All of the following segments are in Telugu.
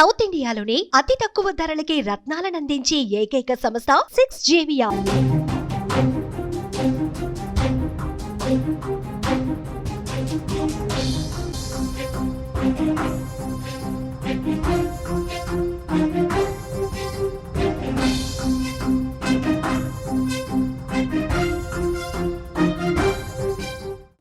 సౌత్ ఇండియాలోని అతి తక్కువ ధరలకి రత్నాలనందించే ఏకైక సంస్థ 6JVR.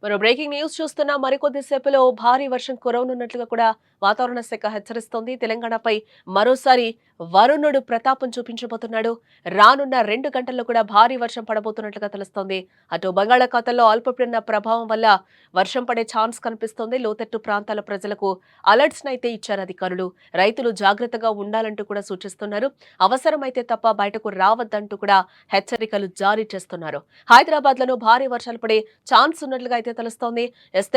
మరో బ్రేకింగ్ న్యూస్ చూస్తున్నా మరికొద్ది సేపట్లో భారీ వర్షం కురవనున్నట్లుగా కూడా వాతావరణ శాఖ హెచ్చరిస్తోంది. తెలంగాణపై మరోసారి వరుణుడు ప్రతాపం చూపించబోతున్నాడు. రానున్న 2 గంటల్లో కూడా భారీ వర్షం పడబోతున్నట్లుగా తెలుస్తోంది. అటు బంగాళాఖాతంలో అల్పపీడన ప్రభావం వల్ల వర్షం పడే ఛాన్స్ కనిపిస్తోంది. లోతట్టు ప్రాంతాల ప్రజలకు అలర్ట్స్ అయితే ఇచ్చారు అధికారులు. రైతులు జాగ్రత్తగా ఉండాలంటూ కూడా సూచిస్తున్నారు. అవసరమైతే తప్ప బయటకు రావద్దంటూ కూడా హెచ్చరికలు జారీ చేస్తున్నారు. హైదరాబాద్ లను భారీ వర్షాలు పడే ఛాన్స్ ఉన్నట్లుగా అయితే తెలుస్తోంది.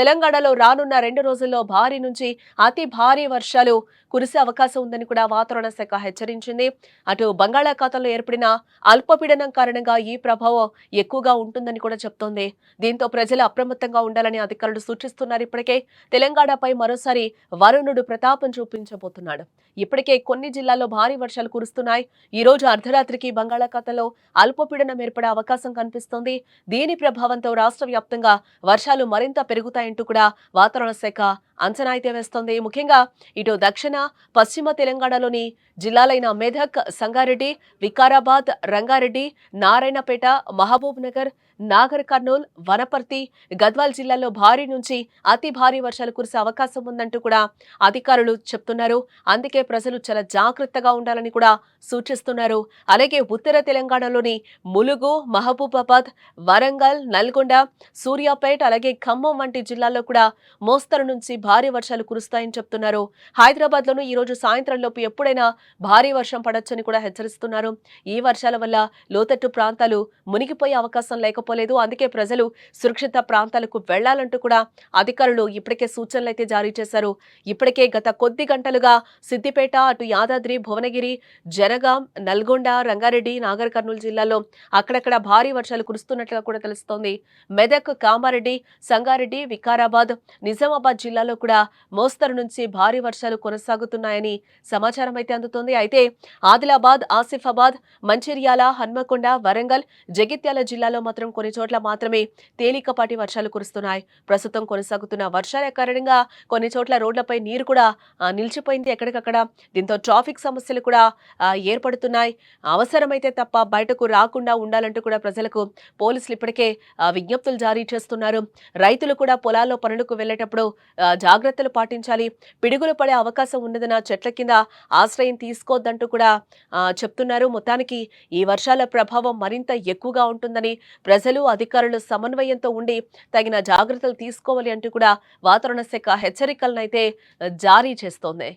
తెలంగాణలో రానున్న 2 రోజుల్లో భారీ నుంచి అతి భారీ వర్షాలు కురిసే అవకాశం ఉందని కూడా వాతావరణ శాఖ హెచ్చరించింది. అటు బంగాళాఖాతంలో ఏర్పడిన అల్పపీడనం కారణంగా ఈ ప్రభావం ఎక్కువగా ఉంటుందని కూడా చెప్తోంది. దీంతో ప్రజలు అప్రమత్తంగా ఉండాలని అధికారులు సూచిస్తున్నారు. ఇప్పటికే తెలంగాణపై మరోసారి వరుణుడు ప్రతాపం చూపించబోతున్నాడు. ఇప్పటికే కొన్ని జిల్లాల్లో భారీ వర్షాలు కురుస్తున్నాయి. ఈ రోజు అర్ధరాత్రికి బంగాళాఖాతంలో అల్పపీడనం ఏర్పడే అవకాశం కనిపిస్తోంది. దీని ప్రభావంతో రాష్ట్ర వ్యాప్తంగా వర్షాలు మరింత పెరుగుతాయంటూ కూడా వాతావరణ శాఖ అంచనా అయితే వేస్తోంది. ముఖ్యంగా ఇటు దక్షిణ పశ్చిమ తెలంగాణలోని జిల్లాలైన మెదక్, సంగారెడ్డి, వికారాబాద్, రంగారెడ్డి, నారాయణపేట, మహబూబ్ నగర్, నాగర్ కర్నూల్, వనపర్తి, గద్వాల్ జిల్లాల్లో భారీ నుంచి అతి భారీ వర్షాలు కురిసే అవకాశం ఉందంటూ కూడా అధికారులు చెప్తున్నారు. అందుకే ప్రజలు చాలా జాగ్రత్తగా ఉండాలని కూడా సూచిస్తున్నారు. అలాగే ఉత్తర తెలంగాణలోని ములుగు, మహబూబాబాద్, వరంగల్, నల్గొండ, సూర్యాపేట, అలాగే ఖమ్మం వంటి జిల్లాల్లో కూడా మోస్తరు నుంచి భారీ వర్షాలు కురుస్తాయని చెప్తున్నారు. హైదరాబాద్ లోను ఈ రోజు సాయంత్రం లోపు ఎప్పుడైనా భారీ వర్షం పడొచ్చని కూడా హెచ్చరిస్తున్నారు. ఈ వర్షాల వల్ల లోతట్టు ప్రాంతాలు మునిగిపోయే అవకాశం లేకపోలేదు. అందుకే ప్రజలు సురక్షిత ప్రాంతాలకు వెళ్లాలంటూ కూడా అధికారులు ఇప్పటికే సూచనలు అయితే జారీ చేశారు. ఇప్పటికే గత కొద్ది గంటలుగా సిద్దిపేట, అటు యాదాద్రి, భువనగిరి, జనగాం, నల్గొండ, రంగారెడ్డి, నాగర్ కర్నూలు జిల్లాల్లో అక్కడక్కడ భారీ వర్షాలు కురుస్తున్నట్లుగా కూడా తెలుస్తోంది. మెదక్, కామారెడ్డి, సంగారెడ్డి, వికారాబాద్, నిజామాబాద్ జిల్లాలో కూడా మోస్తరు నుంచి భారీ వర్షాలు కొనసాగుతున్నాయని సమాచారం అయితే అందుతోంది. అయితే ఆదిలాబాద్, ఆసిఫాబాద్, మంచిర్యాల, హన్మకొండ, వరంగల్, జగిత్యాల జిల్లాలో మాత్రం కొన్ని చోట్ల మాత్రమే తేలికపాటి వర్షాలు కురుస్తున్నాయి. ప్రస్తుతం కొనసాగుతున్న వర్షాల కారణంగా కొన్ని చోట్ల రోడ్లపై నీరు కూడా నిలిచిపోయింది ఎక్కడికక్కడ. దీంతో ట్రాఫిక్ సమస్యలు కూడా ఏర్పడుతున్నాయి. అవసరమైతే తప్ప బయటకు రాకుండా ఉండాలంటూ కూడా ప్రజలకు పోలీసులు ఇప్పటికే విజ్ఞప్తులు జారీ చేస్తున్నారు. రైతులు కూడా పొలాల్లో పనులకు వెళ్లేటప్పుడు జాగ్రత్తలు పాటించాలి. పిడుగులు పడే అవకాశం ఉన్నదన్న చెట్ల కింద ఆశ్రయం తీసుకోవద్దంటూ కూడా చెప్తున్నారు. మొత్తానికి ఈ వర్షాల ప్రభావం మరింత ఎక్కువగా ఉంటుందని ప్రజలు, అధికారులు సమన్వయంతో ఉండి తగిన జాగ్రత్తలు తీసుకోవాలి అంటూ కూడా వాతావరణ శాఖ హెచ్చరికలను అయితే జారీ చేస్తోంది.